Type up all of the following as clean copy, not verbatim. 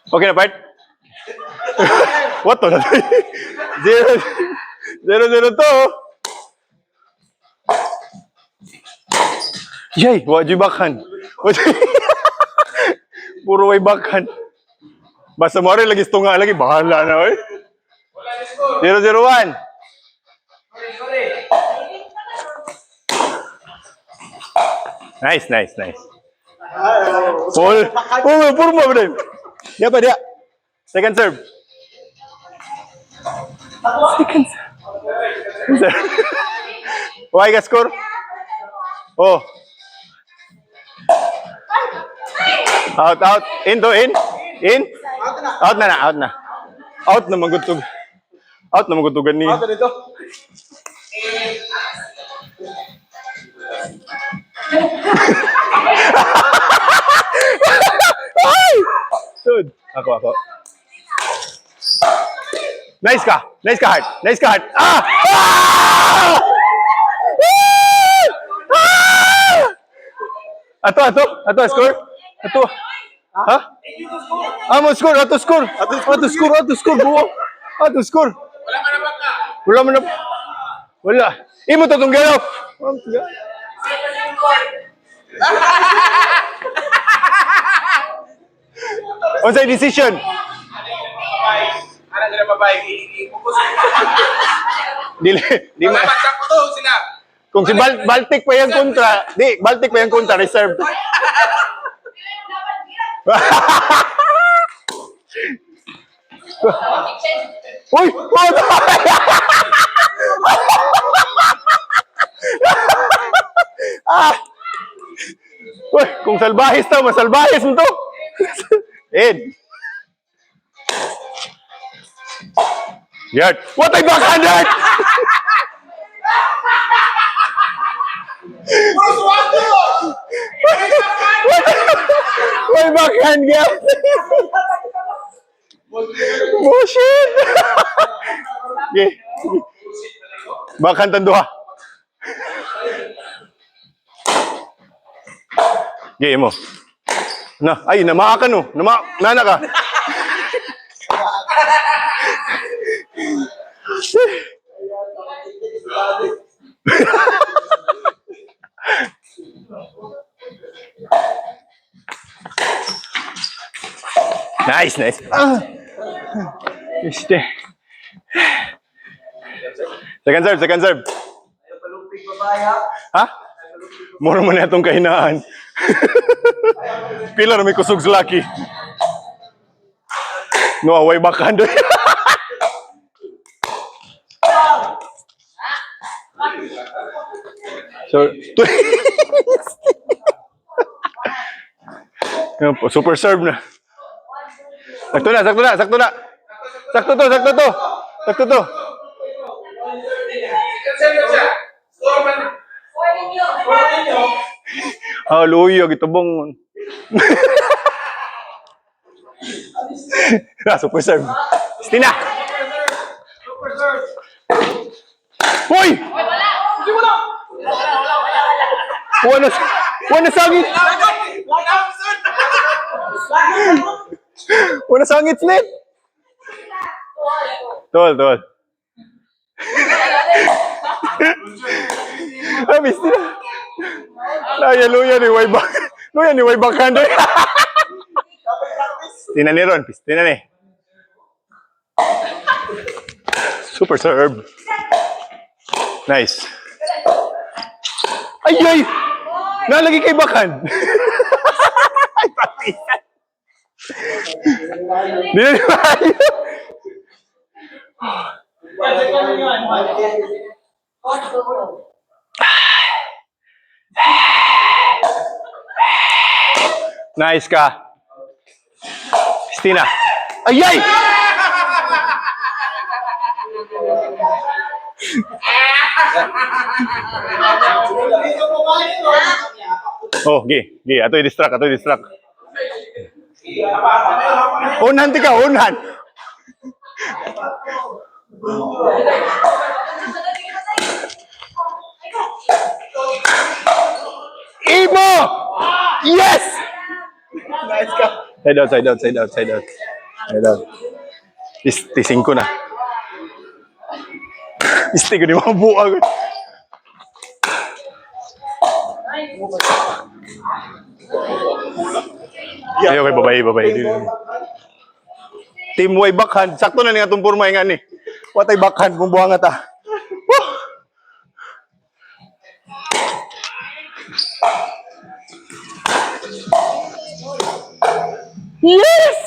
Okay na, part? What to? 0-0 to. Yay, wajib bakan. Puro way bakan. Basta mo rin lagi tunga lagi, bahala na, oy. 0-0-1. Nice. Paul. Oh, puro mo ba? Dia pa dia. Second serve. Why ka score? Oh. Out. In. Out na. Out na magutug. Ni. Out dito. Sud. Ako. Nice ka, Hart. Ah! Ato, score. Ato. Ha? Mo score. Buo. Ato score. Wala man na. Wala. Imo to tong galaw. Onsay decision? Ano na babae i-focus. Di ma. Sakto to sila. Kung si Baltic pa yung kontra, reserve. Uy! Uy, kung salbahis to, masalbahis mo to. Ed. Yard. What ay backhand? Why backhand ka? Bullshit! Okay. Backhand tanduha. Okay mo. Namaa ka no. Nana ka. Nice. Este. Second serve. Ha? Mura mo na itong kahinaan. Pila na may kusog sa laki. No, away backhand. So, super serve na. Sakto na. Sakto to. Luyo gitubong. Super serve. Stina. Hoy! Wala sangit. Wala sangit slip. Tol. Habis na. Luya ni way backhand. Tina ni Ron, Tina ni. Super serve. Nice. Ay! Nalagi kay backhand. Ay, pati. Di na niyo. Nice ka. Stina. Ay! Oh, gi. Ato i-distract. Unahan tika. Ibo! Yes! Nice ka. Side out. Ayan. Tising ko na. Isti ko di mga buwag. Ayaw kay babae. Team way backhand. Sakto na nga itong purma nga ni. Watay backhand kung buhangat ah. Woo! Yes!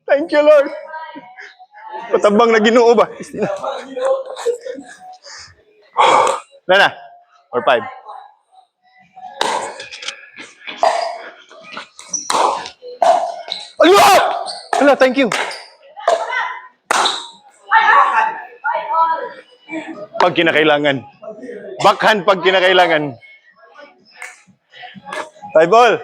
Thank you, Lord. Patabang na Ginoo ba? Na. Or 5. Ala! Ala, thank you. Pag kinakailangan. Backhand pag kinakailangan. 5 ball.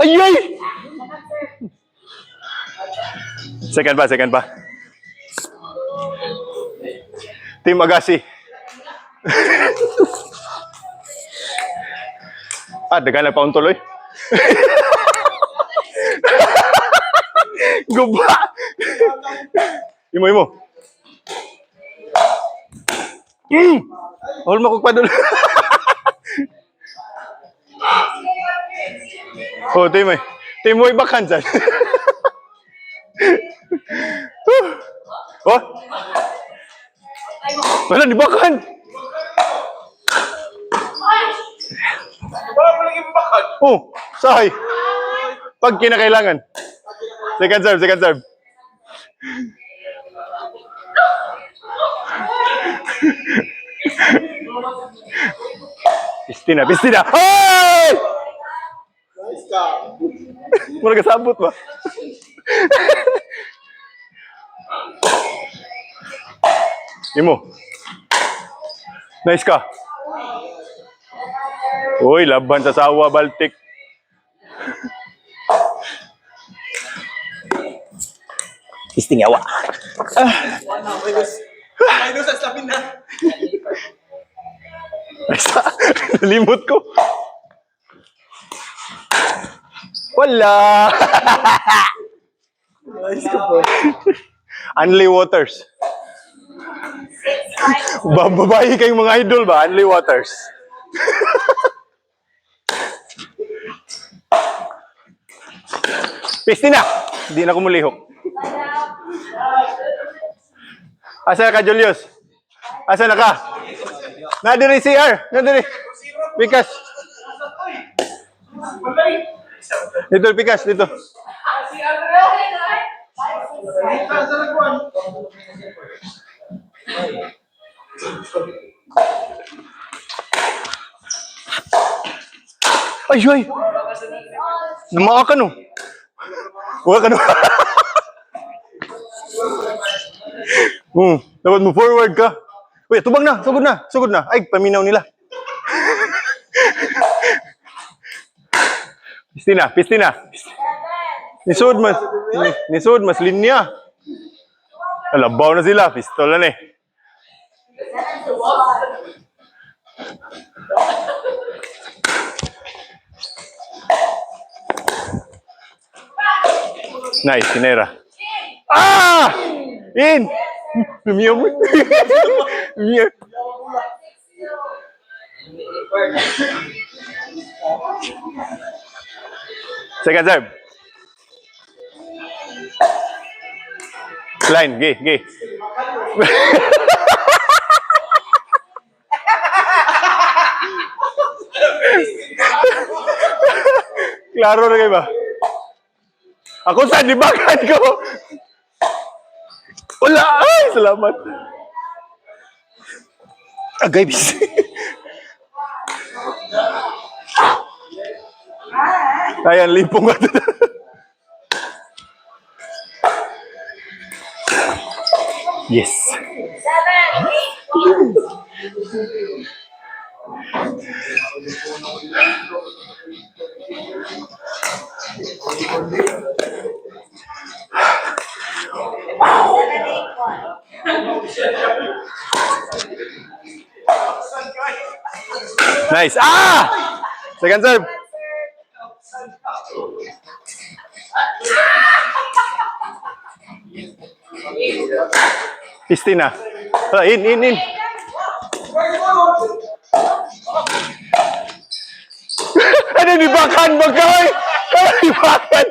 Ay! Second pa. Team Agassi. Dagan na paun tuloy. Guba. Imo. Hol mo kugpadul. Oh, team mo ibakan dyan. Oh. Wala, di bakan. Wala mo lang ibakan. Oh, sahay. Pag kinakailangan. Second serve. Pistina. Ay! Nice ka. Mura kasabot ba? Imo. Nice ka. Uy, laban sa sawa, Baltic. Istingawa. Minus sa stamina. Nalimot ko. Wala. Nice ka po. Anli Waters. Babae kayong mga idol ba? Anli Waters. Pistina. Hindi na kumulihok. Asa ka, Julius? Asa na ka? Nadiri CR. Nadiri. Pikas. Dito, Pikas. Dito. Ay! Namaa ka no? Wala ka no? Dapat mo forward ka. Uy, tubag na. Sugod na. Ay, paminaw nila. Pistina. Nisod mas linya. Alabaw na sila. Pistola na eh. Nice, Sinera. In! Lumiyaw mo. Lumiyaw. Second serve. Line, gay. Klaro na kayo ba? Ako saan, di bakan ko? Wala! Ay, salamat. Agay, bis. Ayan, limpong ka. Yes. 7, 8. Nice. Second serve. Pistina. In. Ano di bakan bagay? Ano di bakan?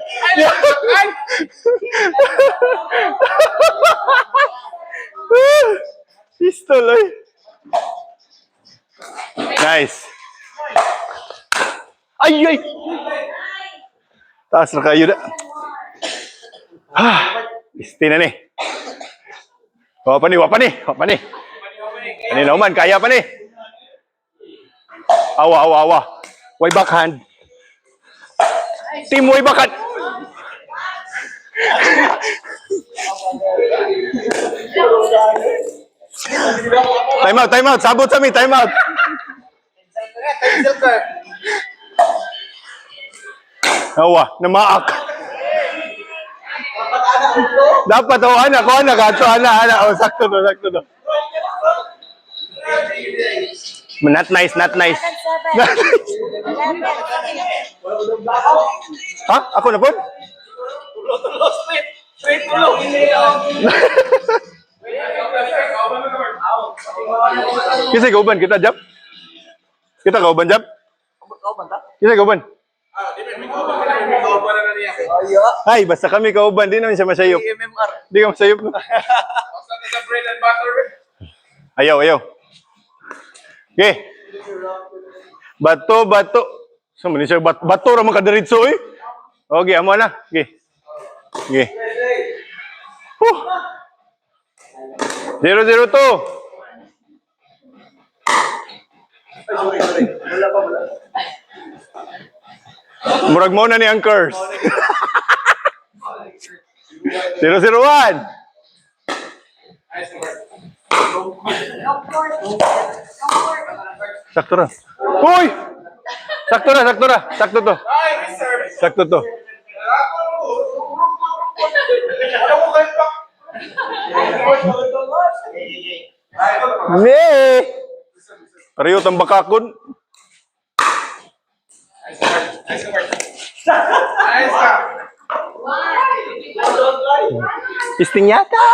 Pistol ay. Nice. Ay. Taas na kayo na. Pistina ni. Wapa ni. Kanina man, kaya pa ni. Awa. Way backhand. Team way backhand. Time out. Sabot sa mi, time out. Awa, namaak. Dapat anak. Oh, sakto to. Not nice. Ha? Ako na po? Tulo, straight tulo. Kisay kauban kita, Jab? Kita kauban, Jab? Kisay kauban? Ay, basta kami kauban, di naman siya masyayop. Di ka masyayop. Ayaw. Okay. Bato. Saan man siya? Bato ramang kadiritso eh. Okay, amo na. Okay. 0-0 to. Murag mo na ni ang curse. 0-0-1. Sakto na. Uy! Sakto to. Sakto to. Ne! Pareho tang bakakon. Isting yata.